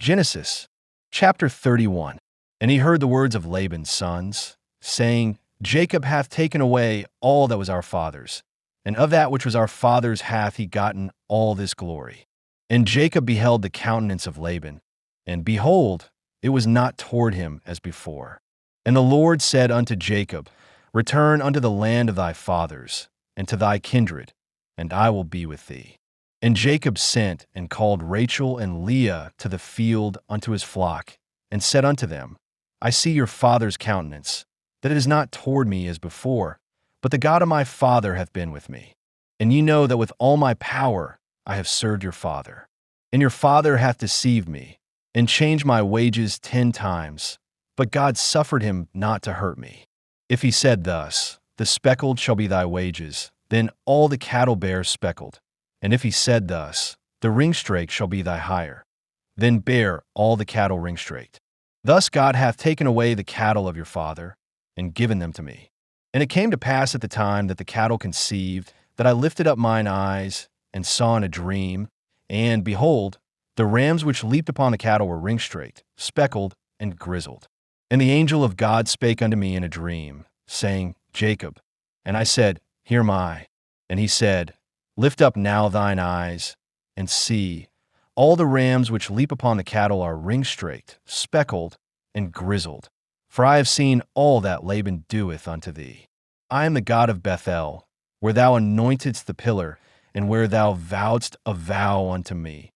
Genesis chapter 31. And he heard the words of Laban's sons, saying, Jacob hath taken away all that was our father's, and of that which was our father's hath he gotten all this glory. And Jacob beheld the countenance of Laban, and behold, it was not toward him as before. And the Lord said unto Jacob, Return unto the land of thy fathers, and to thy kindred, and I will be with thee. And Jacob sent and called Rachel and Leah to the field unto his flock, and said unto them, I see your father's countenance, that it is not toward me as before, but the God of my father hath been with me. And ye know that with all my power I have served your father. And your father hath deceived me, and changed my wages 10 times, but God suffered him not to hurt me. If he said thus, The speckled shall be thy wages, then all the cattle bear speckled. And if he said thus, The ringstraked shall be thy hire, then bear all the cattle ringstraked. Thus God hath taken away the cattle of your father, and given them to me. And it came to pass at the time that the cattle conceived, that I lifted up mine eyes, and saw in a dream, and, behold, the rams which leaped upon the cattle were ringstraked, speckled, and grizzled. And the angel of God spake unto me in a dream, saying, Jacob. And I said, Here am I. And he said, Lift up now thine eyes, and see, all the rams which leap upon the cattle are ringstraked, speckled, and grizzled. For I have seen all that Laban doeth unto thee. I am the God of Bethel, where thou anointedst the pillar, and where thou vowedst a vow unto me.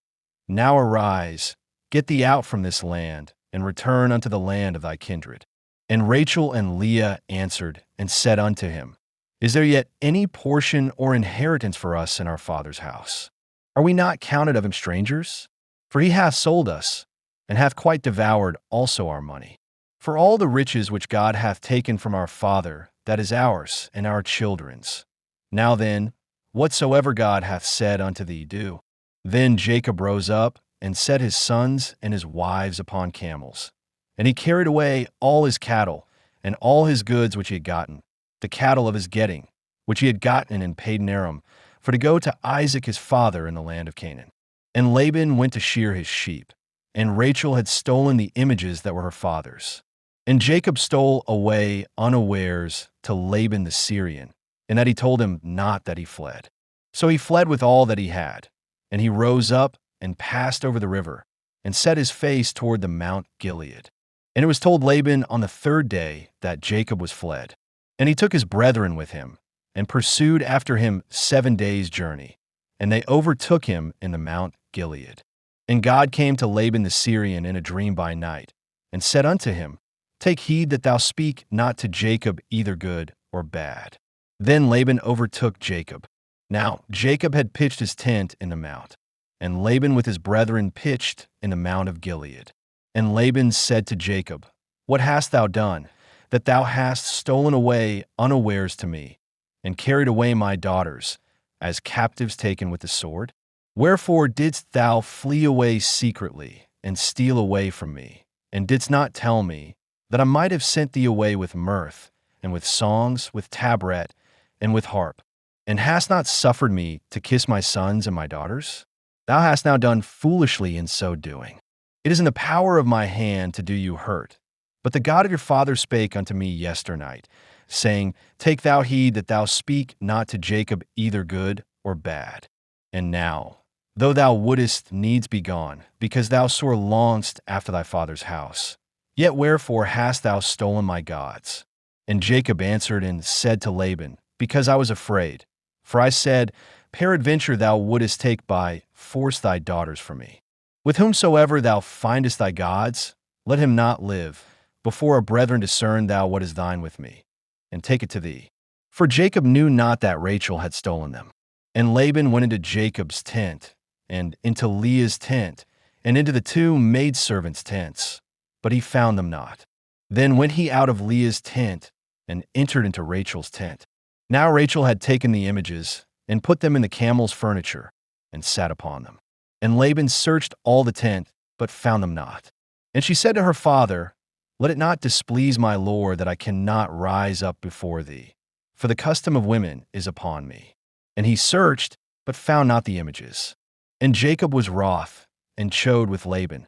Now arise, get thee out from this land, and return unto the land of thy kindred. And Rachel and Leah answered and said unto him, Is there yet any portion or inheritance for us in our father's house? Are we not counted of him strangers? For he hath sold us, and hath quite devoured also our money. For all the riches which God hath taken from our father, that is ours and our children's. Now then, whatsoever God hath said unto thee, do. Then Jacob rose up, and set his sons and his wives upon camels. And he carried away all his cattle, and all his goods which he had gotten, the cattle of his getting, which he had gotten in Padan Aram, for to go to Isaac his father in the land of Canaan. And Laban went to shear his sheep, and Rachel had stolen the images that were her father's. And Jacob stole away unawares to Laban the Syrian, and that he told him not that he fled. So he fled with all that he had, and he rose up and passed over the river, and set his face toward the Mount Gilead. And it was told Laban on the 3rd day that Jacob was fled. And he took his brethren with him, and pursued after him 7 days' journey, and they overtook him in the Mount Gilead. And God came to Laban the Syrian in a dream by night, and said unto him, Take heed that thou speak not to Jacob either good or bad. Then Laban overtook Jacob. Now Jacob had pitched his tent in the mount, and Laban with his brethren pitched in the Mount of Gilead. And Laban said to Jacob, What hast thou done, that thou hast stolen away unawares to me, and carried away my daughters, as captives taken with the sword? Wherefore didst thou flee away secretly, and steal away from me, and didst not tell me, that I might have sent thee away with mirth, and with songs, with tabret, and with harp, and hast not suffered me to kiss my sons and my daughters? Thou hast now done foolishly in so doing. It is in the power of my hand to do you hurt. But the God of your father spake unto me yesternight, saying, Take thou heed that thou speak not to Jacob either good or bad. And now, though thou wouldest needs be gone, because thou sore longedst after thy father's house, yet wherefore hast thou stolen my gods? And Jacob answered and said to Laban, Because I was afraid. For I said, Peradventure thou wouldest take by force thy daughters from me. With whomsoever thou findest thy gods, let him not live. Before our brethren discern thou what is thine with me, and take it to thee. For Jacob knew not that Rachel had stolen them. And Laban went into Jacob's tent, and into Leah's tent, and into the 2 maidservants' tents, but he found them not. Then went he out of Leah's tent, and entered into Rachel's tent. Now Rachel had taken the images, and put them in the camel's furniture, and sat upon them. And Laban searched all the tent, but found them not. And she said to her father, Let it not displease my lord that I cannot rise up before thee, for the custom of women is upon me. And he searched, but found not the images. And Jacob was wroth, and chode with Laban.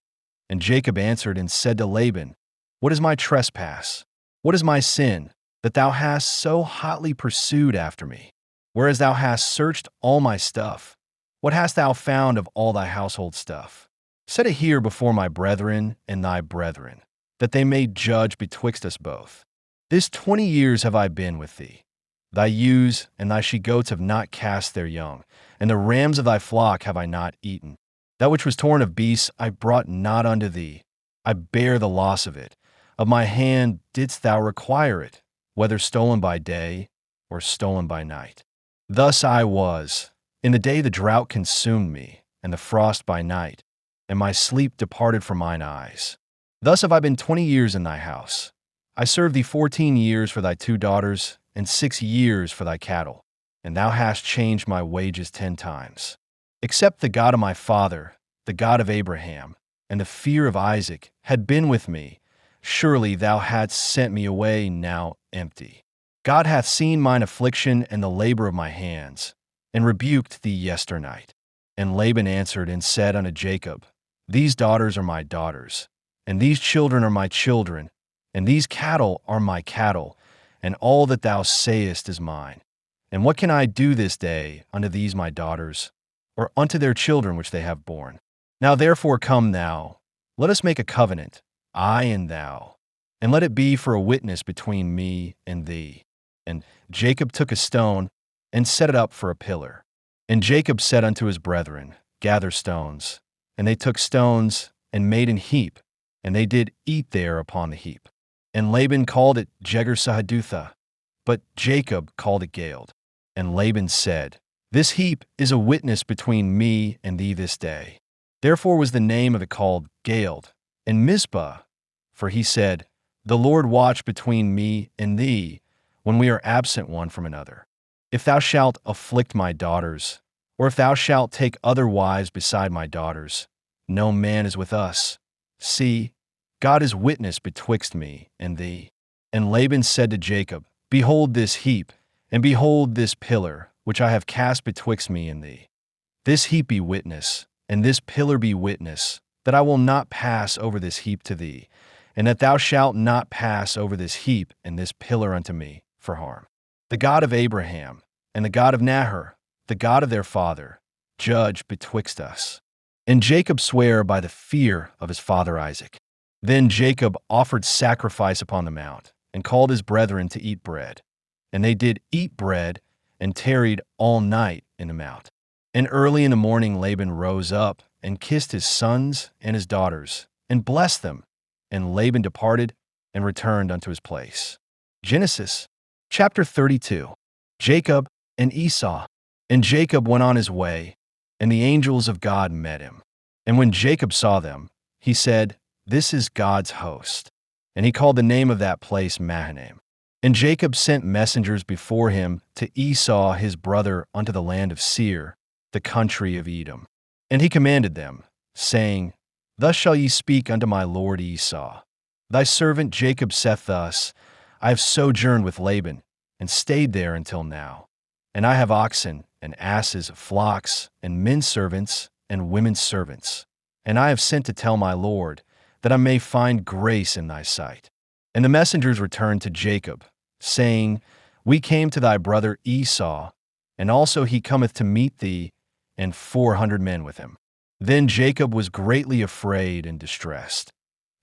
And Jacob answered and said to Laban, What is my trespass? What is my sin, that thou hast so hotly pursued after me? Whereas thou hast searched all my stuff, what hast thou found of all thy household stuff? Set it here before my brethren and thy brethren, that they may judge betwixt us both. This 20 years have I been with thee. Thy ewes and thy she-goats have not cast their young, and the rams of thy flock have I not eaten. That which was torn of beasts I brought not unto thee. I bear the loss of it. Of my hand didst thou require it, whether stolen by day or stolen by night. Thus I was. In the day the drought consumed me, and the frost by night, and my sleep departed from mine eyes. Thus have I been 20 years in thy house. I served thee 14 years for thy 2 daughters, and 6 years for thy cattle, and thou hast changed my wages 10 times. Except the God of my father, the God of Abraham, and the fear of Isaac had been with me, surely thou hadst sent me away now empty. God hath seen mine affliction and the labor of my hands, and rebuked thee yesternight. And Laban answered and said unto Jacob, These daughters are my daughters, and these children are my children, and these cattle are my cattle, and all that thou sayest is mine. And what can I do this day unto these my daughters, or unto their children which they have borne? Now therefore come thou, let us make a covenant, I and thou, and let it be for a witness between me and thee. And Jacob took a stone and set it up for a pillar. And Jacob said unto his brethren, Gather stones. And they took stones and made an heap, and they did eat there upon the heap. And Laban called it Jegar-sahadutha, but Jacob called it Galeed. And Laban said, This heap is a witness between me and thee this day. Therefore was the name of it called Galeed. And Mizpah, for he said, The Lord watch between me and thee, when we are absent one from another. If thou shalt afflict my daughters, or if thou shalt take other wives beside my daughters, no man is with us. See, God is witness betwixt me and thee. And Laban said to Jacob, Behold this heap, and behold this pillar, which I have cast betwixt me and thee. This heap be witness, and this pillar be witness, that I will not pass over this heap to thee, and that thou shalt not pass over this heap and this pillar unto me for harm. The God of Abraham, and the God of Nahor, the God of their father, judge betwixt us. And Jacob sware by the fear of his father Isaac. Then Jacob offered sacrifice upon the mount, and called his brethren to eat bread. And they did eat bread, and tarried all night in the mount. And early in the morning Laban rose up, and kissed his sons and his daughters, and blessed them. And Laban departed, and returned unto his place. Genesis chapter 32. Jacob and Esau. And Jacob went on his way, and the angels of God met him. And when Jacob saw them, he said, This is God's host. And he called the name of that place Mahanaim. And Jacob sent messengers before him to Esau his brother unto the land of Seir, the country of Edom. And he commanded them, saying, Thus shall ye speak unto my lord Esau. Thy servant Jacob saith thus, I have sojourned with Laban, and stayed there until now. And I have oxen, and asses, flocks, and men servants, and women servants. And I have sent to tell my lord, that I may find grace in thy sight. And the messengers returned to Jacob, saying, We came to thy brother Esau, and also he cometh to meet thee, and 400 men with him. Then Jacob was greatly afraid and distressed.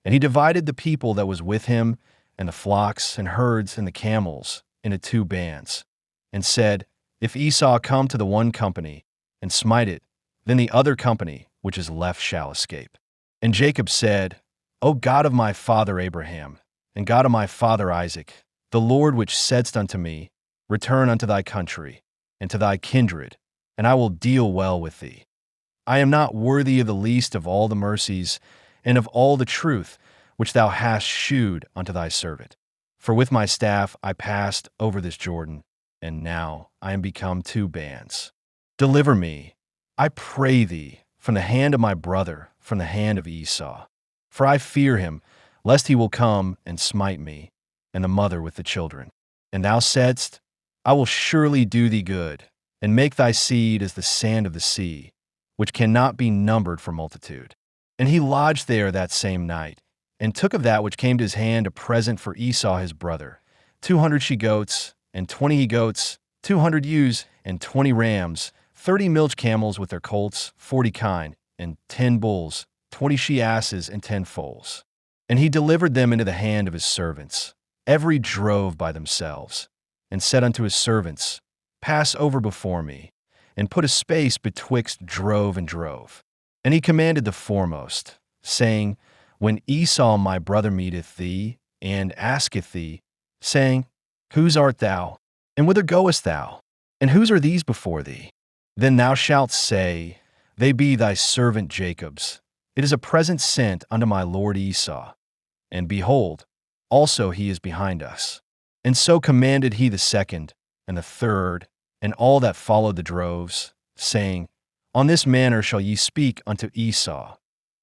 And he divided the people that was with him, and the flocks and herds and the camels, into 2 bands, and said, If Esau come to the one company, and smite it, then the other company which is left shall escape. And Jacob said, O God of my father Abraham, and God of my father Isaac, the Lord which saidst unto me, Return unto thy country, and to thy kindred, and I will deal well with thee. I am not worthy of the least of all the mercies, and of all the truth which thou hast shewed unto thy servant. For with my staff I passed over this Jordan, and now I am become 2 bands. Deliver me, I pray thee, from the hand of my brother, from the hand of Esau. For I fear him, lest he will come and smite me, and the mother with the children. And thou saidst, I will surely do thee good, and make thy seed as the sand of the sea, which cannot be numbered for multitude. And he lodged there that same night, and took of that which came to his hand a present for Esau his brother, 200 she-goats, and 20 he-goats, 200 ewes, and 20 rams, 30 milch camels with their colts, 40 kine, and 10 bulls, 20 she-asses, and 10 foals. And he delivered them into the hand of his servants, every drove by themselves, and said unto his servants, Pass over before me, and put a space betwixt drove and drove. And he commanded the foremost, saying, When Esau my brother meeteth thee, and asketh thee, saying, Whose art thou? And whither goest thou? And whose are these before thee? Then thou shalt say, They be thy servant Jacob's. It is a present sent unto my lord Esau. And behold, also he is behind us. And so commanded he the second, and the third, and all that followed the droves, saying, On this manner shall ye speak unto Esau,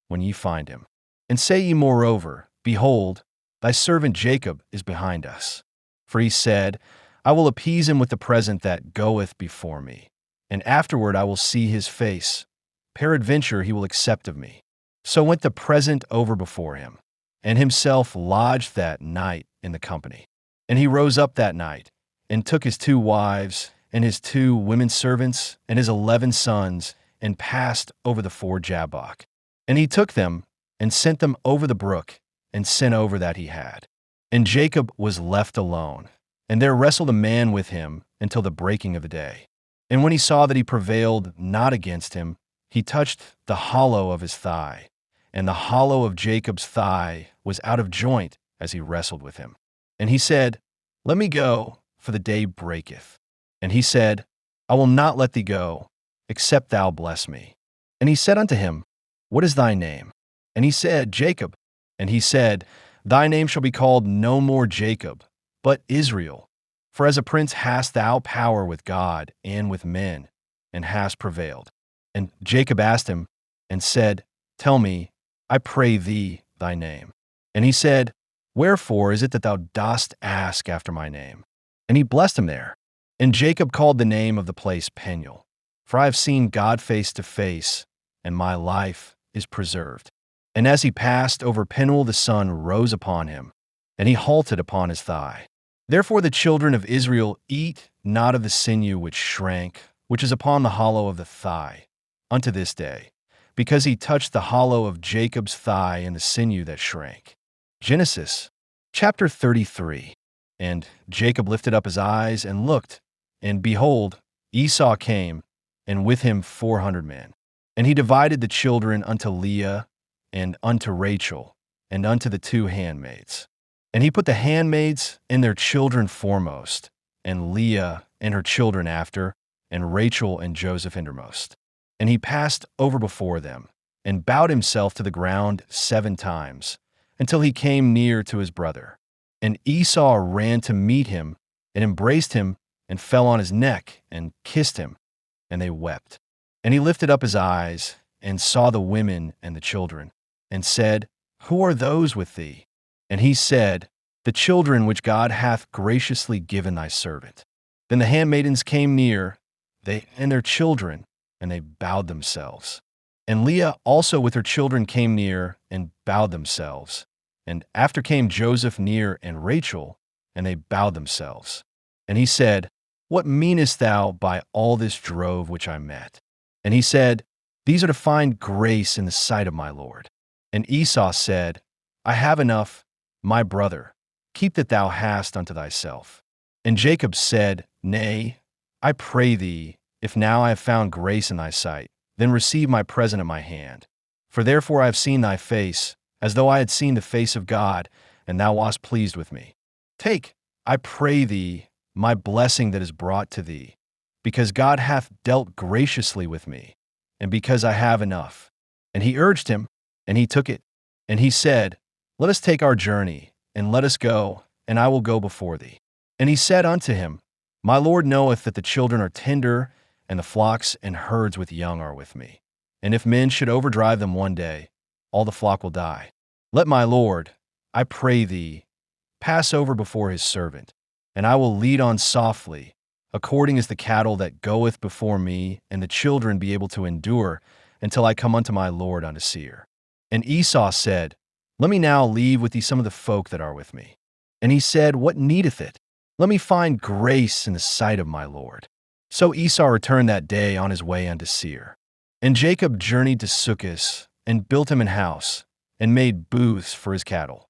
when ye find him. And say ye moreover, Behold, thy servant Jacob is behind us. For he said, I will appease him with the present that goeth before me, and afterward I will see his face. Peradventure he will accept of me. So went the present over before him, and himself lodged that night in the company. And he rose up that night, and took his 2 wives, and his 2 women servants, and his 11 sons, and passed over the ford Jabbok. And he took them, and sent them over the brook, and sent over that he had. And Jacob was left alone, and there wrestled a man with him until the breaking of the day. And when he saw that he prevailed not against him, he touched the hollow of his thigh, and the hollow of Jacob's thigh was out of joint as he wrestled with him. And he said, Let me go, for the day breaketh. And he said, I will not let thee go, except thou bless me. And he said unto him, What is thy name? And he said, Jacob. And he said, Thy name shall be called no more Jacob, but Israel. For as a prince hast thou power with God and with men, and hast prevailed. And Jacob asked him, and said, Tell me, I pray thee, thy name. And he said, Wherefore is it that thou dost ask after my name? And he blessed him there. And Jacob called the name of the place Peniel, for I have seen God face to face, and my life is preserved. And as he passed over Peniel, the sun rose upon him, and he halted upon his thigh. Therefore the children of Israel eat not of the sinew which shrank, which is upon the hollow of the thigh, unto this day, because he touched the hollow of Jacob's thigh and the sinew that shrank. Genesis chapter 33. And Jacob lifted up his eyes and looked, and behold, Esau came, and with him 400 men. And he divided the children unto Leah, and unto Rachel, and unto the 2 handmaids. And he put the handmaids and their children foremost, and Leah and her children after, and Rachel and Joseph hindermost. And he passed over before them, and bowed himself to the ground 7 times, until he came near to his brother. And Esau ran to meet him, and embraced him, and fell on his neck, and kissed him, and they wept. And he lifted up his eyes, and saw the women and the children, and said, Who are those with thee? And he said, The children which God hath graciously given thy servant. Then the handmaidens came near, they and their children, and they bowed themselves. And Leah also with her children came near, and bowed themselves. And after came Joseph near, and Rachel, and they bowed themselves. And he said, What meanest thou by all this drove which I met? And he said, These are to find grace in the sight of my Lord. And Esau said, I have enough, my brother, keep that thou hast unto thyself. And Jacob said, Nay, I pray thee, if now I have found grace in thy sight, then receive my present at my hand. For therefore I have seen thy face, as though I had seen the face of God, and thou wast pleased with me. Take, I pray thee, my blessing that is brought to thee, because God hath dealt graciously with me, and because I have enough. And he urged him, and he took it. And he said, Let us take our journey, and let us go, and I will go before thee. And he said unto him, My Lord knoweth that the children are tender, and the flocks and herds with young are with me. And if men should overdrive them one day, all the flock will die. Let my Lord, I pray thee, pass over before his servant, and I will lead on softly, according as the cattle that goeth before me, and the children be able to endure, until I come unto my Lord unto Seir. And Esau said, Let me now leave with thee some of the folk that are with me. And he said, What needeth it? Let me find grace in the sight of my Lord. So Esau returned that day on his way unto Seir. And Jacob journeyed to Succoth, and built him an house, and made booths for his cattle.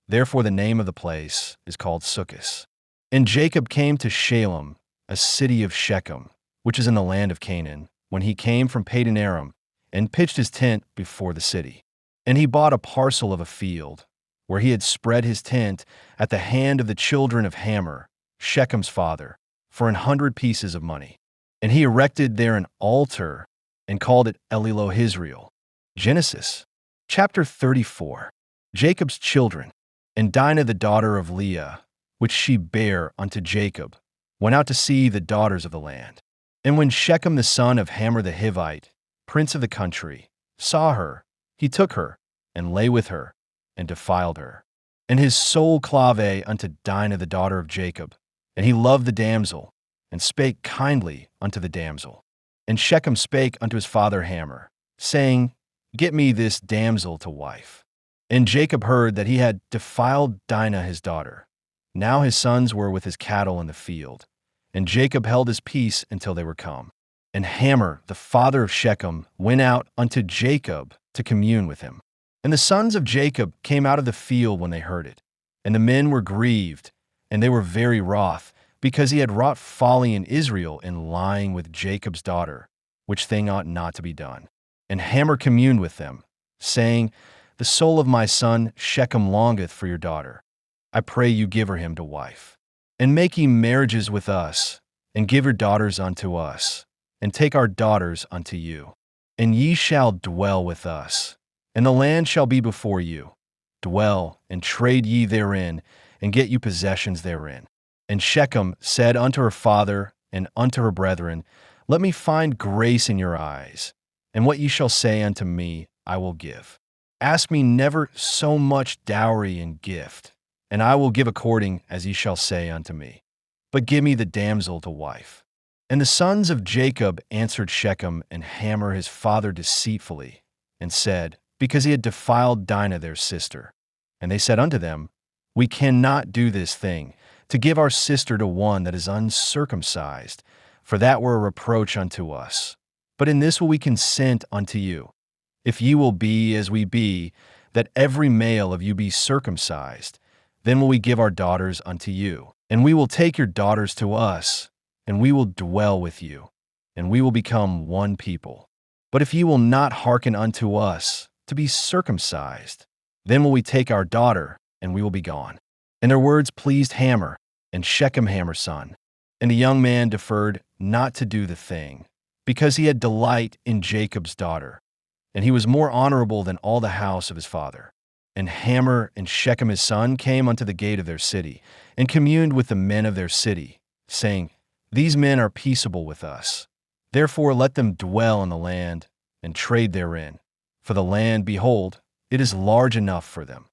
Therefore the name of the place is called Succoth. And Jacob came to Shalem, a city of Shechem, which is in the land of Canaan, when he came from Padan Aram, and pitched his tent before the city. And he bought a parcel of a field, where he had spread his tent at the hand of the children of Hamor, Shechem's father, for 100 pieces of money. And he erected there an altar, and called it Elilohizrael. Genesis chapter 34. Jacob's children. And Dinah the daughter of Leah, which she bare unto Jacob, went out to see the daughters of the land. And when Shechem the son of Hamor the Hivite, prince of the country, saw her, he took her, and lay with her, and defiled her. And his soul clave unto Dinah the daughter of Jacob, and he loved the damsel, and spake kindly unto the damsel. And Shechem spake unto his father Hamor, saying, Get me this damsel to wife. And Jacob heard that he had defiled Dinah his daughter. Now his sons were with his cattle in the field, and Jacob held his peace until they were come. And Hamor, the father of Shechem, went out unto Jacob to commune with him. And the sons of Jacob came out of the field when they heard it. And the men were grieved, and they were very wroth, because he had wrought folly in Israel in lying with Jacob's daughter, which thing ought not to be done. And Hamor communed with them, saying, The soul of my son Shechem longeth for your daughter. I pray you give her him to wife. And make ye marriages with us, and give your daughters unto us, and take our daughters unto you. And ye shall dwell with us, and the land shall be before you. Dwell, and trade ye therein, and get you possessions therein. And Shechem said unto her father and unto her brethren, Let me find grace in your eyes, and what ye shall say unto me I will give. Ask me never so much dowry and gift, and I will give according as ye shall say unto me. But give me the damsel to wife. And the sons of Jacob answered Shechem and Hamor his father deceitfully, and said, Because he had defiled Dinah their sister. And they said unto them, We cannot do this thing, to give our sister to one that is uncircumcised, for that were a reproach unto us. But in this will we consent unto you, if ye will be as we be, that every male of you be circumcised, then will we give our daughters unto you. And we will take your daughters to us, and we will dwell with you, and we will become one people. But if ye will not hearken unto us to be circumcised, then will we take our daughter, and we will be gone. And their words pleased Hamor, and Shechem Hamor's son. And the young man deferred not to do the thing, because he had delight in Jacob's daughter. And he was more honorable than all the house of his father. And Hamor and Shechem his son came unto the gate of their city, and communed with the men of their city, saying, These men are peaceable with us. Therefore let them dwell in the land, and trade therein. For the land, behold, it is large enough for them.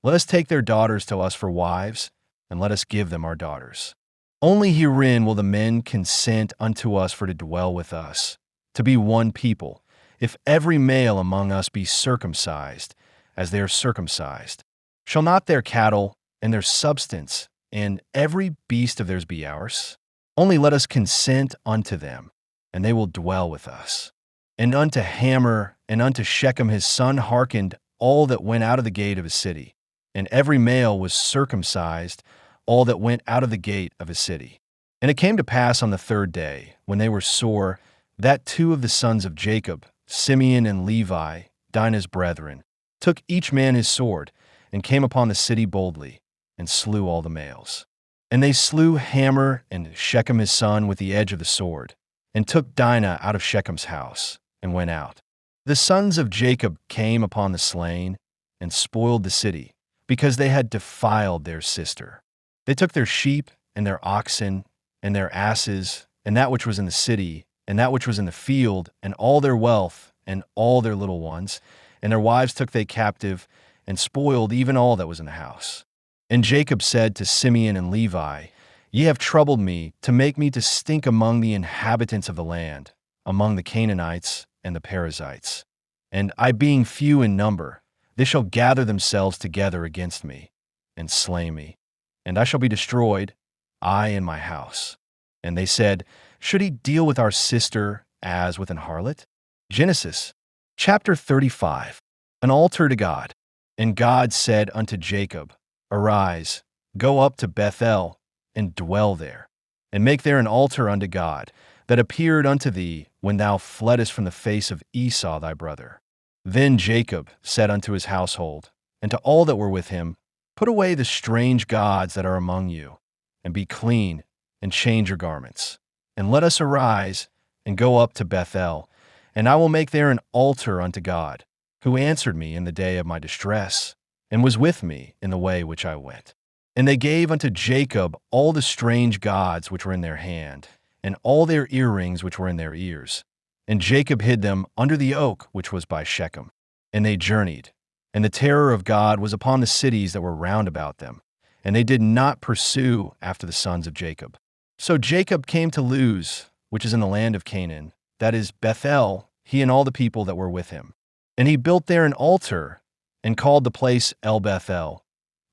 Let us take their daughters to us for wives, and let us give them our daughters. Only herein will the men consent unto us for to dwell with us, to be one people, if every male among us be circumcised, as they are circumcised. Shall not their cattle and their substance and every beast of theirs be ours? Only let us consent unto them, and they will dwell with us. And unto Hamor and unto Shechem his son hearkened all that went out of the gate of his city, and every male was circumcised, all that went out of the gate of his city. And it came to pass on the third day, when they were sore, that two of the sons of Jacob, Simeon and Levi, Dinah's brethren, took each man his sword, and came upon the city boldly, and slew all the males. And they slew Hamor and Shechem his son with the edge of the sword, and took Dinah out of Shechem's house, and went out. The sons of Jacob came upon the slain, and spoiled the city, because they had defiled their sister. They took their sheep, and their oxen, and their asses, and that which was in the city, and that which was in the field, and all their wealth, and all their little ones, and their wives took they captive, and spoiled even all that was in the house. And Jacob said to Simeon and Levi, Ye have troubled me to make me to stink among the inhabitants of the land, among the Canaanites and the Perizzites. And I being few in number, They shall gather themselves together against me, and slay me, and I shall be destroyed, I and my house. And they said, Should he deal with our sister as with an harlot? Genesis chapter 35. An altar to God. And God said unto Jacob, Arise, go up to Bethel, and dwell there, and make there an altar unto God, that appeared unto thee when thou fleddest from the face of Esau thy brother. Then Jacob said unto his household, and to all that were with him, Put away the strange gods that are among you, and be clean, and change your garments. And let us arise, and go up to Bethel, and I will make there an altar unto God, who answered me in the day of my distress, and was with me in the way which I went. And they gave unto Jacob all the strange gods which were in their hand, and all their earrings which were in their ears. And Jacob hid them under the oak which was by Shechem. And they journeyed, and the terror of God was upon the cities that were round about them, and they did not pursue after the sons of Jacob. So Jacob came to Luz, which is in the land of Canaan, that is Bethel, he and all the people that were with him. And he built there an altar, and called the place El Bethel,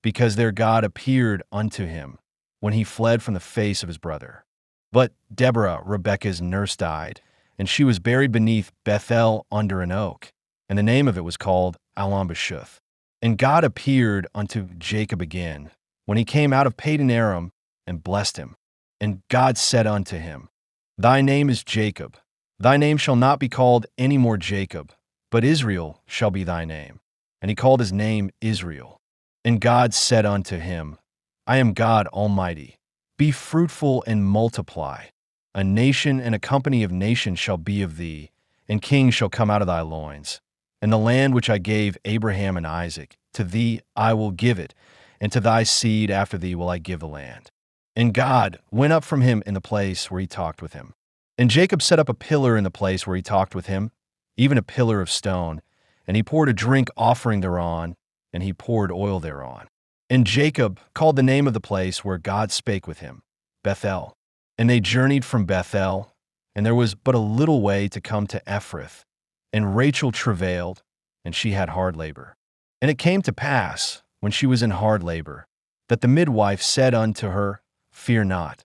because their God appeared unto him when he fled from the face of his brother. But Deborah, Rebekah's nurse, died, and she was buried beneath Bethel under an oak, and the name of it was called Allon-Bashuth. And God appeared unto Jacob again, when he came out of Padan Aram, and blessed him. And God said unto him, Thy name is Jacob. Thy name shall not be called any more Jacob, but Israel shall be thy name. And he called his name Israel. And God said unto him, I am God Almighty. Be fruitful and multiply. A nation and a company of nations shall be of thee, and kings shall come out of thy loins. And the land which I gave Abraham and Isaac, to thee I will give it, and to thy seed after thee will I give the land. And God went up from him in the place where he talked with him. And Jacob set up a pillar in the place where he talked with him, even a pillar of stone, and he poured a drink offering thereon, and he poured oil thereon. And Jacob called the name of the place where God spake with him, Bethel. And they journeyed from Bethel, and there was but a little way to come to Ephrath. And Rachel travailed, and she had hard labor. And it came to pass, when she was in hard labor, that the midwife said unto her, Fear not,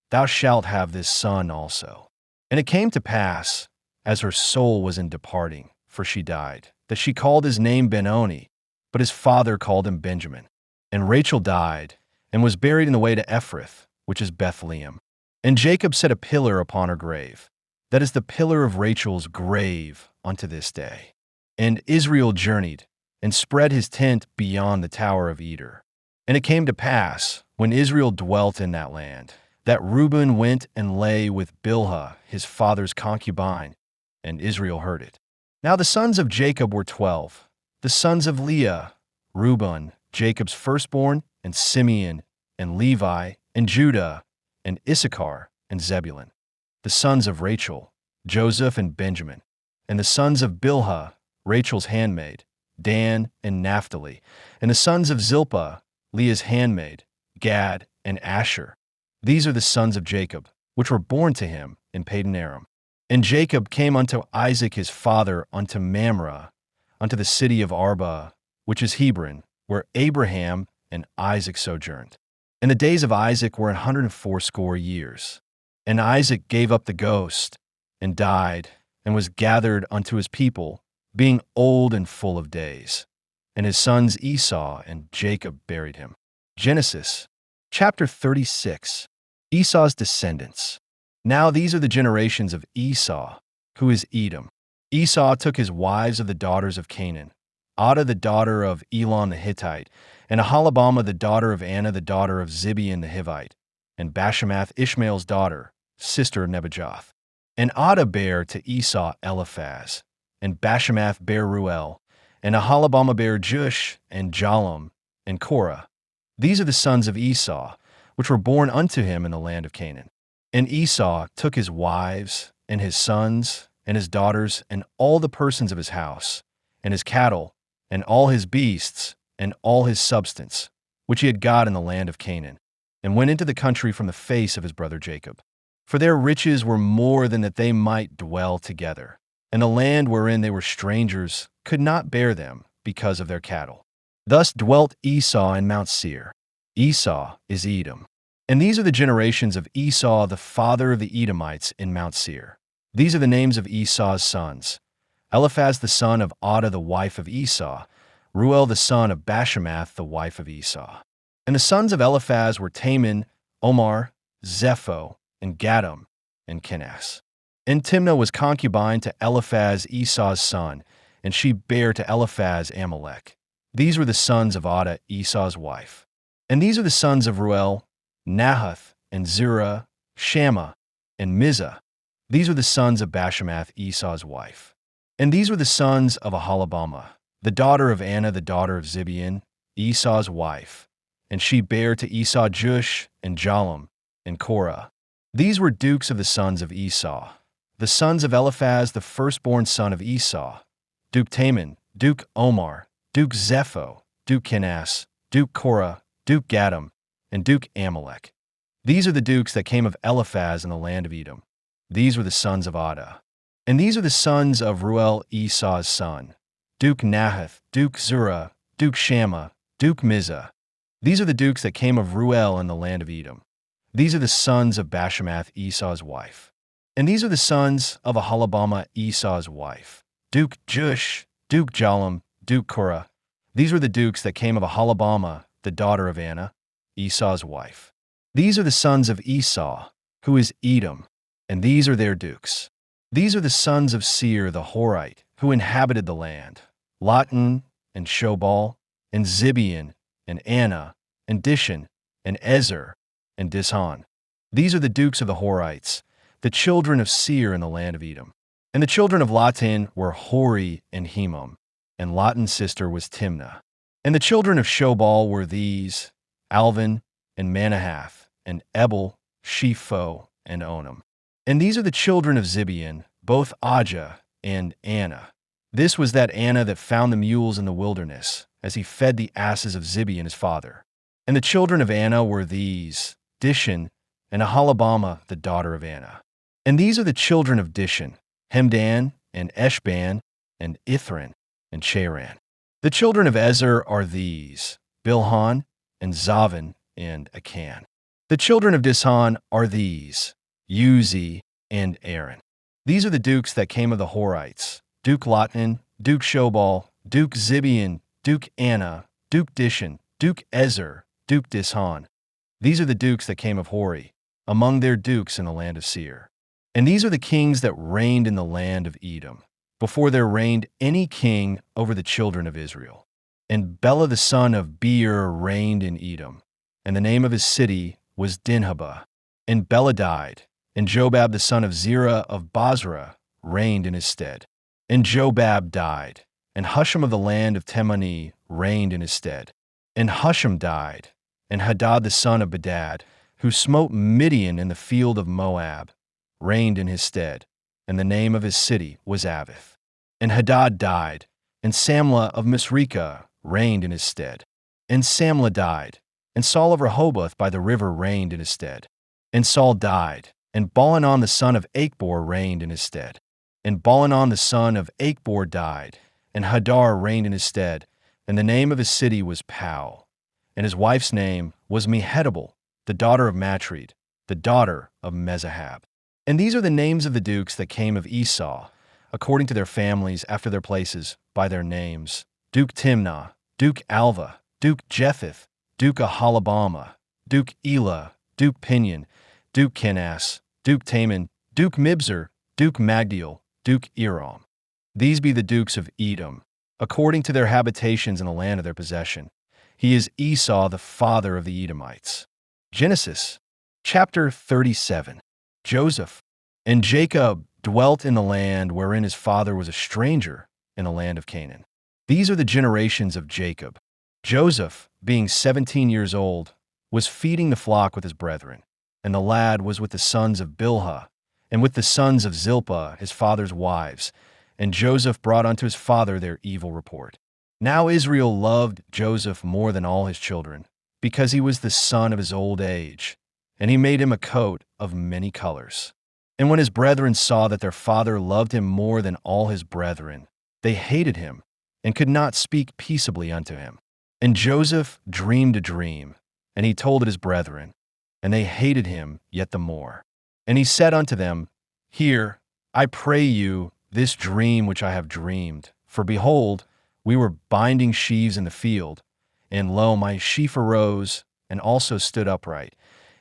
thou shalt have this son also. And it came to pass, as her soul was in departing, for she died, that she called his name Benoni, but his father called him Benjamin. And Rachel died, and was buried in the way to Ephrath, which is Bethlehem. And Jacob set a pillar upon her grave. That is the pillar of Rachel's grave unto this day. And Israel journeyed, and spread his tent beyond the tower of Eder. And it came to pass, when Israel dwelt in that land, that Reuben went and lay with Bilhah, his father's concubine, and Israel heard it. Now the sons of Jacob were 12, the sons of Leah, Reuben, Jacob's firstborn, and Simeon, and Levi, and Judah, and Issachar, and Zebulun. The sons of Rachel, Joseph and Benjamin. And the sons of Bilhah, Rachel's handmaid, Dan and Naphtali. And the sons of Zilpah, Leah's handmaid, Gad and Asher. These are the sons of Jacob, which were born to him in Padan Aram. And Jacob came unto Isaac his father unto Mamre, unto the city of Arba, which is Hebron, where Abraham and Isaac sojourned. And the days of Isaac were 180 years. And Isaac gave up the ghost, and died, and was gathered unto his people, being old and full of days. And his sons Esau and Jacob buried him. Genesis chapter 36. Esau's descendants. Now these are the generations of Esau, who is Edom. Esau took his wives of the daughters of Canaan, Adah the daughter of Elon the Hittite, and Aholibamah the daughter of Anna the daughter of Zibeon the Hivite, and Bashemath Ishmael's daughter, sister of Nebajoth. And Adah bare to Esau Eliphaz, and Bashemath bare Ruel, and Aholibamah bare Jush, and Jalom, and Korah. These are the sons of Esau, which were born unto him in the land of Canaan. And Esau took his wives, and his sons, and his daughters, and all the persons of his house, and his cattle, and all his beasts, and all his substance, which he had got in the land of Canaan, and went into the country from the face of his brother Jacob. For their riches were more than that they might dwell together, and the land wherein they were strangers could not bear them, because of their cattle. Thus dwelt Esau in Mount Seir. Esau is Edom. And these are the generations of Esau, the father of the Edomites, in Mount Seir. These are the names of Esau's sons: Eliphaz the son of Adah the wife of Esau, Ruel the son of Bashemath the wife of Esau. And the sons of Eliphaz were Taman, Omar, Zepho, and Gatam, and Kenaz. And Timnah was concubine to Eliphaz Esau's son, and she bare to Eliphaz Amalek. These were the sons of Adah, Esau's wife. And these are the sons of Ruel, Nahath, and Zerah, Shammah, and Mizah. These were the sons of Bashemath, Esau's wife. And these were the sons of Aholibamah, the daughter of Anna, the daughter of Zibeon, Esau's wife. And she bare to Esau Jush, and Jalam, and Korah. These were dukes of the sons of Esau. The sons of Eliphaz, the firstborn son of Esau: Duke Taman, Duke Omar, Duke Zepho, Duke Kenaz, Duke Korah, Duke Gatam, and Duke Amalek. These are the dukes that came of Eliphaz in the land of Edom. These were the sons of Adah. And these are the sons of Ruel, Esau's son: Duke Nahath, Duke Zerah, Duke Shammah, Duke Mizah. These are the dukes that came of Ruel in the land of Edom. These are the sons of Bashemath, Esau's wife. And these are the sons of Aholibamah, Esau's wife: Duke Jush, Duke Jalam, Duke Korah. These were the dukes that came of Aholibamah, the daughter of Anna, Esau's wife. These are the sons of Esau, who is Edom, and these are their dukes. These are the sons of Seir the Horite, who inhabited the land: Lotan, and Shobal, and Zibeon, and Anna, and Dishan, and Ezer, and Dishan. These are the dukes of the Horites, the children of Seir in the land of Edom. And the children of Lotan were Hori and Hemam, and Lotan's sister was Timnah. And the children of Shobal were these: Alvan, and Manahath, and Ebal, Shepho, and Onam. And these are the children of Zibeon, both Ajah and Anna. This was that Anna that found the mules in the wilderness, as he fed the asses of Zibeon his father. And the children of Anna were these: Dishan, and Aholibamah, the daughter of Anna. And these are the children of Dishan: Hemdan, and Eshban, and Ithran, and Cheran. The children of Ezer are these: Bilhan, and Zavan, and Akan. The children of Dishan are these: Uzi, and Aaron. These are the dukes that came of the Horites: Duke Lotan, Duke Shobal, Duke Zibeon, Duke Anna, Duke Dishan, Duke Ezer, Duke Dishan. These are the dukes that came of Hori, among their dukes in the land of Seir. And these are the kings that reigned in the land of Edom, before there reigned any king over the children of Israel. And Bela the son of Beer reigned in Edom, and the name of his city was Dinhabah. And Bela died, and Jobab the son of Zerah of Basra reigned in his stead. And Jobab died, and Husham of the land of Temani reigned in his stead. And Husham died, and Hadad the son of Bedad, who smote Midian in the field of Moab, reigned in his stead, and the name of his city was Avith. And Hadad died, and Samlah of Misrekah reigned in his stead. And Samlah died, and Saul of Rehoboth by the river reigned in his stead. And Saul died, and Balanan the son of Achbor reigned in his stead. And Balanan the son of Achbor died, and Hadar reigned in his stead, and the name of his city was Pau. And his wife's name was Mehetabel, the daughter of Matred, the daughter of Mezahab. And these are the names of the dukes that came of Esau, according to their families after their places, by their names: Duke Timnah, Duke Alva, Duke Jetheth, Duke Aholibamah, Duke Elah, Duke Pinion, Duke Kenaz, Duke Taman, Duke Mibzar, Duke Magdiel, Duke Eram. These be the dukes of Edom, according to their habitations in the land of their possession. He is Esau, the father of the Edomites. Genesis, chapter 37. Joseph. And Jacob dwelt in the land wherein his father was a stranger, in the land of Canaan. These are the generations of Jacob. Joseph, being 17 years old, was feeding the flock with his brethren, and the lad was with the sons of Bilhah, and with the sons of Zilpah, his father's wives. And Joseph brought unto his father their evil report. Now Israel loved Joseph more than all his children, because he was the son of his old age, and he made him a coat of many colors. And when his brethren saw that their father loved him more than all his brethren, they hated him, and could not speak peaceably unto him. And Joseph dreamed a dream, and he told it his brethren, and they hated him yet the more. And he said unto them, Hear, I pray you, this dream which I have dreamed. For behold, we were binding sheaves in the field, and lo, my sheaf arose, and also stood upright.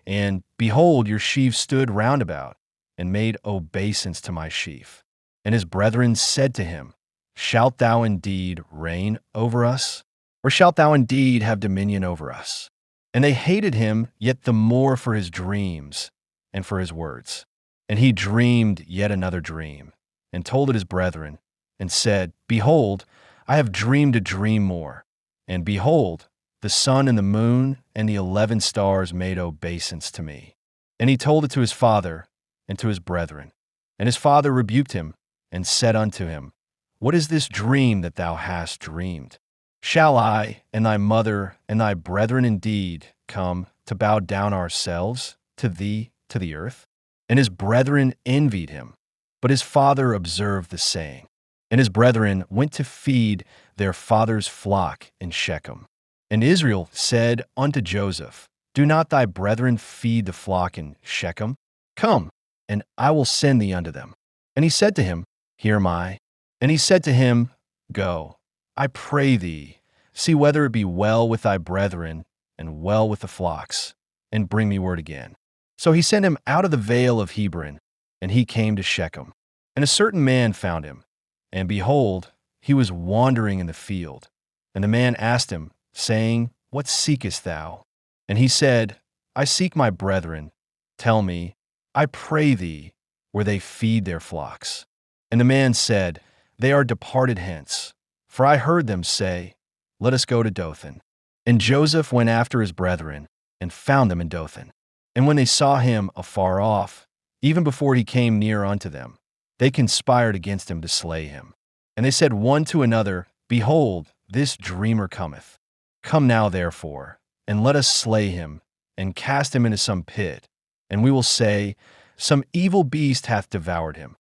And behold, your sheaves stood round about, and made obeisance to my sheaf. And his brethren said to him, Shalt thou indeed reign over us? Or shalt thou indeed have dominion over us? And they hated him yet the more for his dreams and for his words. And he dreamed yet another dream, and told it his brethren, and said, Behold, I have dreamed a dream more. And behold, the sun and the moon and the 11 stars made obeisance to me. And he told it to his father and to his brethren. And his father rebuked him, and said unto him, What is this dream that thou hast dreamed? Shall I and thy mother and thy brethren indeed come to bow down ourselves to thee to the earth? And his brethren envied him. But his father observed the saying. And his brethren went to feed their father's flock in Shechem. And Israel said unto Joseph, Do not thy brethren feed the flock in Shechem? Come, and I will send thee unto them. And he said to him, Here am I. And he said to him, Go, I pray thee, see whether it be well with thy brethren and well with the flocks, and bring me word again. So he sent him out of the vale of Hebron, and he came to Shechem. And a certain man found him, and behold, he was wandering in the field. And the man asked him, saying, What seekest thou? And he said, I seek my brethren. Tell me, I pray thee, where they feed their flocks. And the man said, They are departed hence, for I heard them say, Let us go to Dothan. And Joseph went after his brethren, and found them in Dothan. And when they saw him afar off, even before he came near unto them, they conspired against him to slay him. And they said one to another, Behold, this dreamer cometh. Come now, therefore, and let us slay him, and cast him into some pit. And we will say, Some evil beast hath devoured him,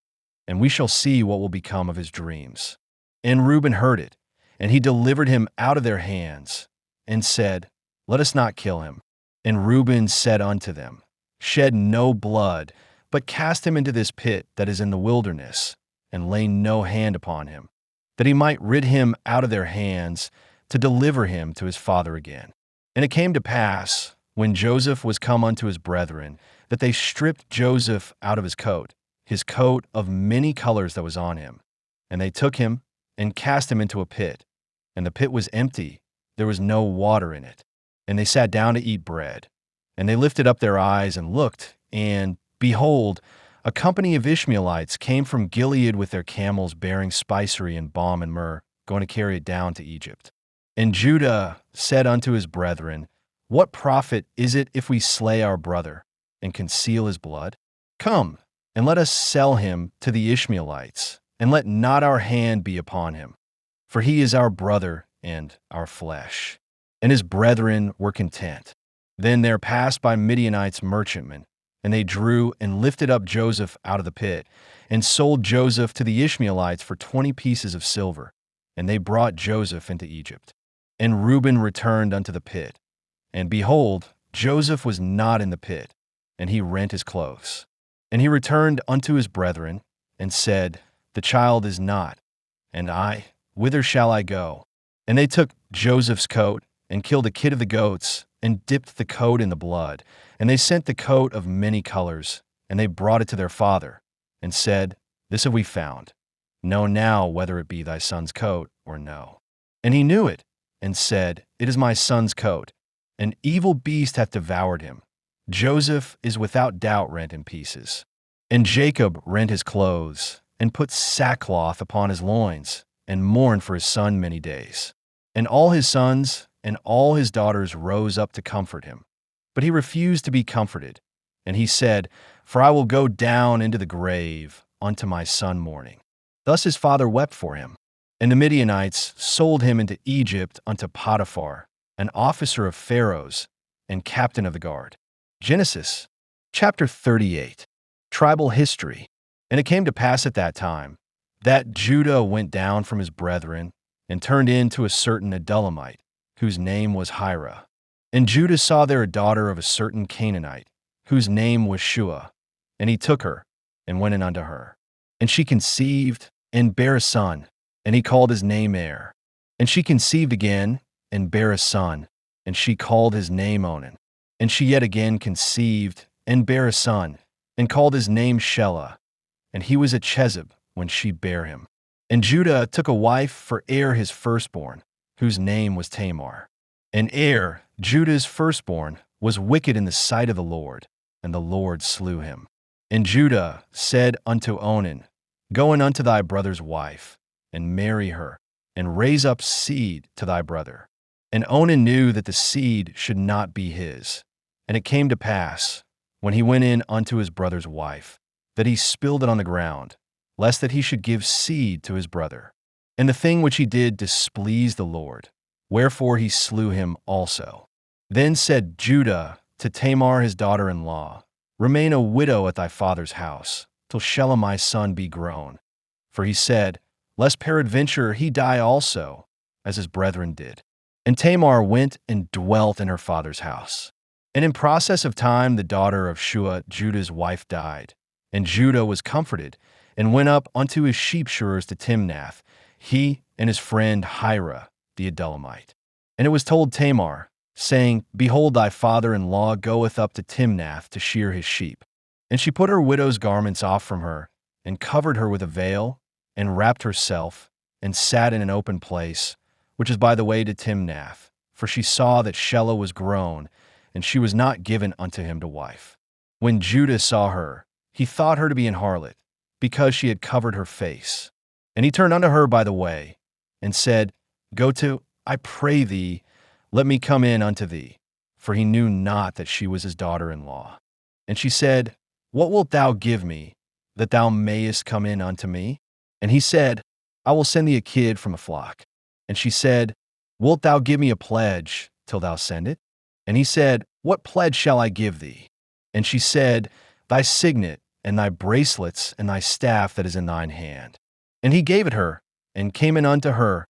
and we shall see what will become of his dreams. And Reuben heard it, and he delivered him out of their hands, and said, Let us not kill him. And Reuben said unto them, Shed no blood, but cast him into this pit that is in the wilderness, and lay no hand upon him, that he might rid him out of their hands, to deliver him to his father again. And it came to pass, when Joseph was come unto his brethren, that they stripped Joseph out of his coat of many colors that was on him. And they took him, and cast him into a pit. And the pit was empty, there was no water in it. And they sat down to eat bread. And they lifted up their eyes and looked, and, behold, a company of Ishmaelites came from Gilead with their camels bearing spicery and balm and myrrh, going to carry it down to Egypt. And Judah said unto his brethren, What profit is it if we slay our brother, and conceal his blood? Come, and let us sell him to the Ishmaelites, and let not our hand be upon him. For he is our brother and our flesh. And his brethren were content. Then there passed by Midianites merchantmen, and they drew and lifted up Joseph out of the pit, and sold Joseph to the Ishmaelites for 20 pieces of silver. And they brought Joseph into Egypt. And Reuben returned unto the pit. And behold, Joseph was not in the pit, and he rent his clothes. And he returned unto his brethren, and said, The child is not. And I, whither shall I go? And they took Joseph's coat, and killed a kid of the goats, and dipped the coat in the blood. And they sent the coat of many colors, and they brought it to their father, and said, This have we found. Know now whether it be thy son's coat or no. And he knew it, and said, It is my son's coat. An evil beast hath devoured him. Joseph is without doubt rent in pieces. And Jacob rent his clothes, and put sackcloth upon his loins, and mourned for his son many days. And all his sons and all his daughters rose up to comfort him. But he refused to be comforted. And he said, For I will go down into the grave unto my son mourning. Thus his father wept for him. And the Midianites sold him into Egypt unto Potiphar, an officer of Pharaoh's, and captain of the guard. Genesis chapter 38. Tribal history. And it came to pass at that time, that Judah went down from his brethren, and turned into a certain Adullamite, whose name was Hira. And Judah saw there a daughter of a certain Canaanite, whose name was Shua. And he took her, and went in unto her. And she conceived, and bare a son, and he called his name Er. And she conceived again, and bare a son, and she called his name Onan. And she yet again conceived, and bare a son, and called his name Shelah. And he was at Chezib when she bare him. And Judah took a wife for Er his firstborn, whose name was Tamar. And Er, Judah's firstborn, was wicked in the sight of the Lord, and the Lord slew him. And Judah said unto Onan, Go in unto thy brother's wife, and marry her, and raise up seed to thy brother. And Onan knew that the seed should not be his. And it came to pass, when he went in unto his brother's wife, that he spilled it on the ground, lest that he should give seed to his brother. And the thing which he did displeased the Lord, wherefore he slew him also. Then said Judah to Tamar his daughter-in-law, Remain a widow at thy father's house, till Shelah my son be grown. For he said, Lest peradventure he die also, as his brethren did. And Tamar went and dwelt in her father's house. And in process of time the daughter of Shua, Judah's wife, died. And Judah was comforted, and went up unto his sheep shearers to Timnath, he and his friend Hira the Adullamite. And it was told Tamar, saying, Behold, thy father-in-law goeth up to Timnath to shear his sheep. And she put her widow's garments off from her, and covered her with a veil, and wrapped herself, and sat in an open place, which is by the way to Timnath, for she saw that Shelah was grown, and she was not given unto him to wife. When Judah saw her, he thought her to be an harlot, because she had covered her face. And he turned unto her by the way, and said, Go to, I pray thee, let me come in unto thee. For he knew not that she was his daughter-in-law. And she said, What wilt thou give me, that thou mayest come in unto me? And he said, I will send thee a kid from a flock. And she said, Wilt thou give me a pledge till thou send it? And he said, What pledge shall I give thee? And she said, Thy signet, and thy bracelets, and thy staff that is in thine hand. And he gave it her, and came in unto her,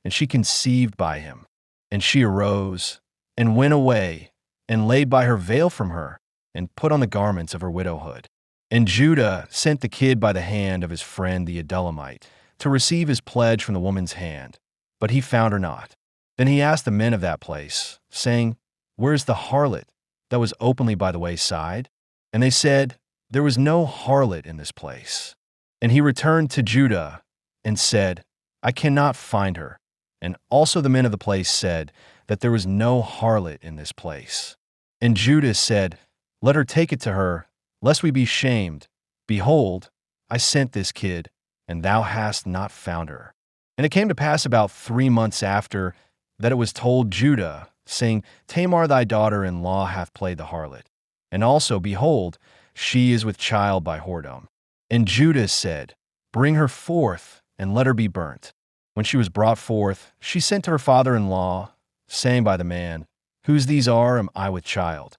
and she conceived by him. And she arose, and went away, and laid by her veil from her, and put on the garments of her widowhood. And Judah sent the kid by the hand of his friend the Adullamite, to receive his pledge from the woman's hand. But he found her not. Then he asked the men of that place, saying, Where is the harlot that was openly by the wayside? And they said, There was no harlot in this place. And he returned to Judah, and said, I cannot find her. And also the men of the place said that there was no harlot in this place. And Judah said, Let her take it to her, lest we be shamed. Behold, I sent this kid, and thou hast not found her. And it came to pass about 3 months after that it was told Judah, saying, Tamar thy daughter-in-law hath played the harlot. And also, behold, she is with child by whoredom. And Judah said, Bring her forth, and let her be burnt. When she was brought forth, she sent to her father-in-law, saying by the man, Whose these are, am I with child?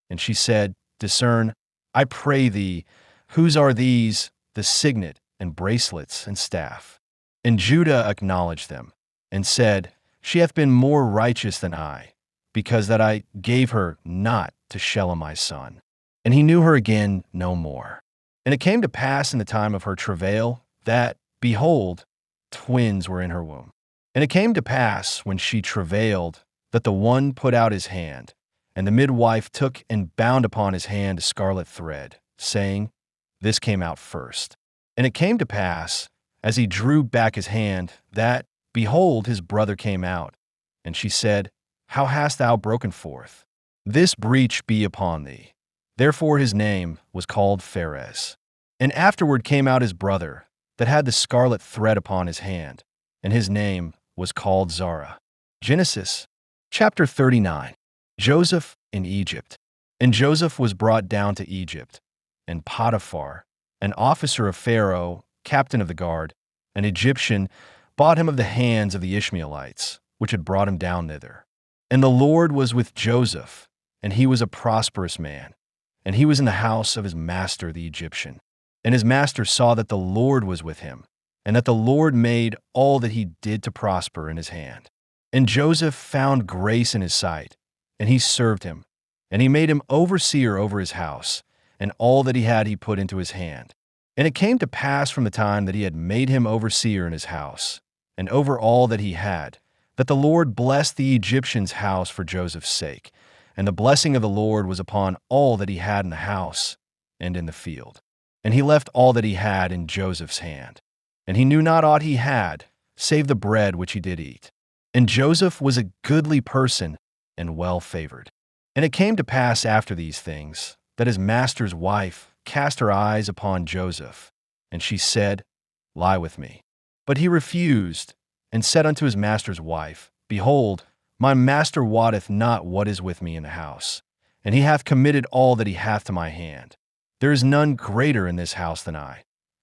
And she said, Discern, I pray thee, whose are these, the signet, and bracelets, and staff? And Judah acknowledged them, and said, She hath been more righteous than I, because that I gave her not to Shelah my son. And he knew her again no more. And it came to pass in the time of her travail, that, behold, twins were in her womb. And it came to pass, when she travailed, that the one put out his hand, and the midwife took and bound upon his hand a scarlet thread, saying, This came out first. And it came to pass, as he drew back his hand, that, behold, his brother came out. And she said, How hast thou broken forth? This breach be upon thee. Therefore his name was called Pharez. And afterward came out his brother, that had the scarlet thread upon his hand, and his name was called Zara. Genesis chapter 39. Joseph in Egypt. And Joseph was brought down to Egypt, and Potiphar, an officer of Pharaoh, captain of the guard, an Egyptian, bought him of the hands of the Ishmaelites, which had brought him down thither. And the Lord was with Joseph, and he was a prosperous man, and he was in the house of his master the Egyptian. And his master saw that the Lord was with him, and that the Lord made all that he did to prosper in his hand. And Joseph found grace in his sight, and he served him. And he made him overseer over his house, and all that he had he put into his hand. And it came to pass from the time that he had made him overseer in his house, and over all that he had, that the Lord blessed the Egyptian's house for Joseph's sake. And the blessing of the Lord was upon all that he had in the house and in the field. And he left all that he had in Joseph's hand. And he knew not aught he had, save the bread which he did eat. And Joseph was a goodly person and well favored. And it came to pass after these things, that his master's wife cast her eyes upon Joseph, and she said, Lie with me. But he refused, and said unto his master's wife, Behold, my master wotteth not what is with me in the house, and he hath committed all that he hath to my hand. There is none greater in this house than I.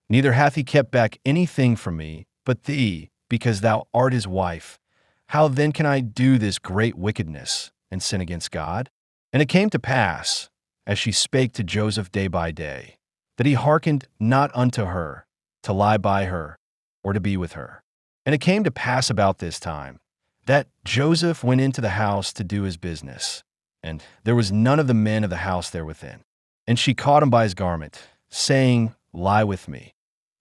Neither hath he kept back anything from me, but thee, because thou art his wife. How then can I do this great wickedness, and sin against God? And it came to pass, as she spake to Joseph day by day, that he hearkened not unto her, to lie by her, or to be with her. And it came to pass about this time, that Joseph went into the house to do his business, and there was none of the men of the house there within. And she caught him by his garment, saying, Lie with me.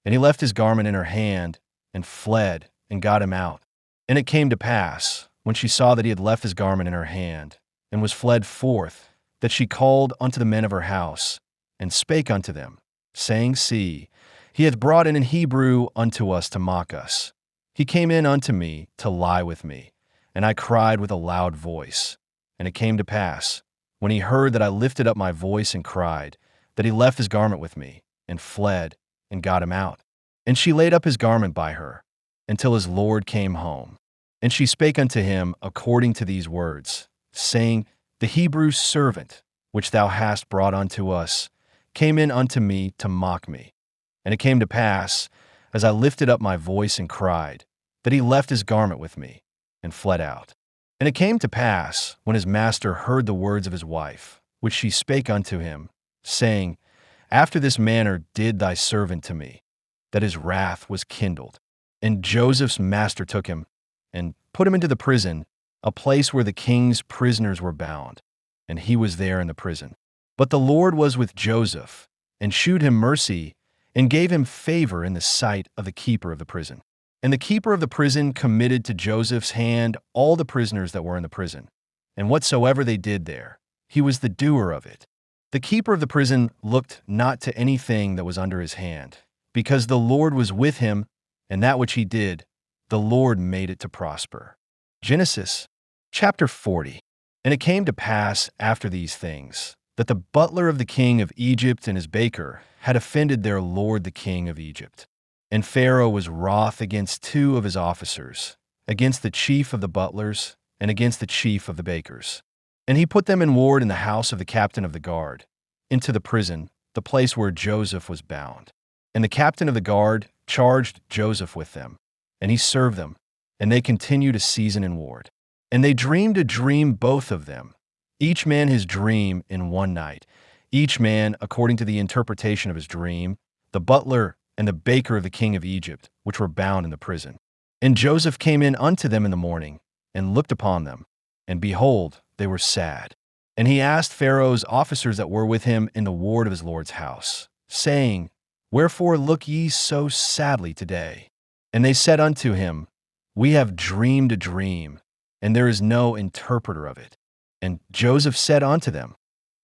And he left his garment in her hand, and fled, and got him out. And it came to pass, when she saw that he had left his garment in her hand, and was fled forth, that she called unto the men of her house, and spake unto them, saying, See, he hath brought in an Hebrew unto us to mock us. He came in unto me to lie with me, and I cried with a loud voice. And it came to pass, when he heard that I lifted up my voice and cried, that he left his garment with me, and fled, and got him out. And she laid up his garment by her, until his Lord came home. And she spake unto him according to these words, saying, The Hebrew servant, which thou hast brought unto us, came in unto me to mock me. And it came to pass, as I lifted up my voice and cried, that he left his garment with me, and fled out. And it came to pass, when his master heard the words of his wife, which she spake unto him, saying, After this manner did thy servant to me, that his wrath was kindled. And Joseph's master took him, and put him into the prison, a place where the king's prisoners were bound, and he was there in the prison. But the Lord was with Joseph, and shewed him mercy, and gave him favor in the sight of the keeper of the prison. And the keeper of the prison committed to Joseph's hand all the prisoners that were in the prison, and whatsoever they did there, he was the doer of it. The keeper of the prison looked not to anything that was under his hand, because the Lord was with him, and that which he did, the Lord made it to prosper. Genesis chapter 40. And it came to pass after these things, that the butler of the king of Egypt and his baker had offended their lord the king of Egypt. And Pharaoh was wroth against two of his officers, against the chief of the butlers, and against the chief of the bakers. And he put them in ward in the house of the captain of the guard, into the prison, the place where Joseph was bound. And the captain of the guard charged Joseph with them, and he served them, and they continued a season in ward. And they dreamed a dream, both of them, each man his dream in one night, each man according to the interpretation of his dream, the butler and the baker of the king of Egypt, which were bound in the prison. And Joseph came in unto them in the morning, and looked upon them, and behold, they were sad. And he asked Pharaoh's officers that were with him in the ward of his lord's house, saying, Wherefore look ye so sadly today? And they said unto him, We have dreamed a dream, and there is no interpreter of it. And Joseph said unto them,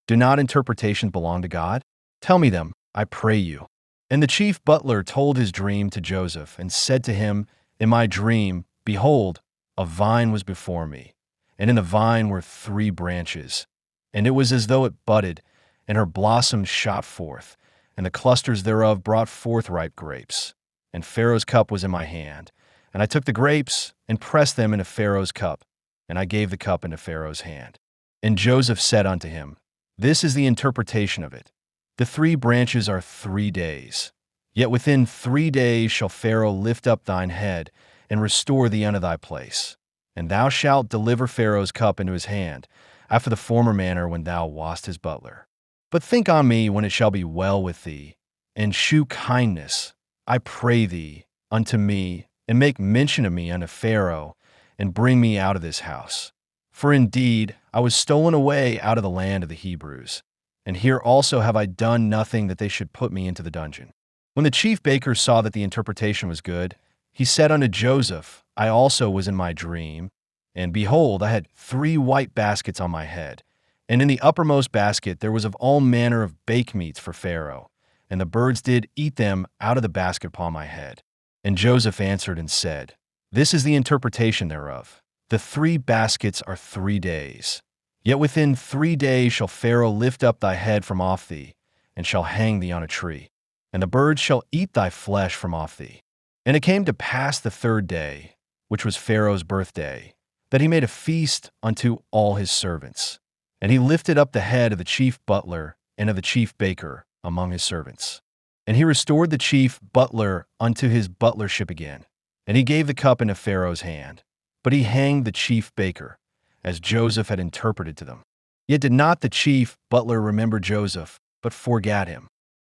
Do not interpretations belong to God? Tell me them, I pray you. And the chief butler told his dream to Joseph, and said to him, In my dream, behold, a vine was before me, and in the vine were 3 branches. And it was as though it budded, and her blossoms shot forth, and the clusters thereof brought forth ripe grapes. And Pharaoh's cup was in my hand. And I took the grapes, and pressed them into Pharaoh's cup, and I gave the cup into Pharaoh's hand. And Joseph said unto him, This is the interpretation of it. The 3 branches are 3 days. Yet within 3 days shall Pharaoh lift up thine head, and restore thee unto thy place. And thou shalt deliver Pharaoh's cup into his hand, after the former manner when thou wast his butler. But think on me when it shall be well with thee, and shew kindness, I pray thee, unto me, and make mention of me unto Pharaoh, and bring me out of this house. For indeed I was stolen away out of the land of the Hebrews, and here also have I done nothing that they should put me into the dungeon. When the chief baker saw that the interpretation was good, he said unto Joseph, I also was in my dream, and behold, I had 3 white baskets on my head, and in the uppermost basket there was of all manner of bake meats for Pharaoh, and the birds did eat them out of the basket upon my head. And Joseph answered and said, This is the interpretation thereof. The 3 baskets are 3 days. Yet within 3 days shall Pharaoh lift up thy head from off thee, and shall hang thee on a tree, and the birds shall eat thy flesh from off thee. And it came to pass the 3rd day, which was Pharaoh's birthday, that he made a feast unto all his servants. And he lifted up the head of the chief butler and of the chief baker among his servants. And he restored the chief butler unto his butlership again. And he gave the cup into Pharaoh's hand. But he hanged the chief baker, as Joseph had interpreted to them. Yet did not the chief butler remember Joseph, but forgat him.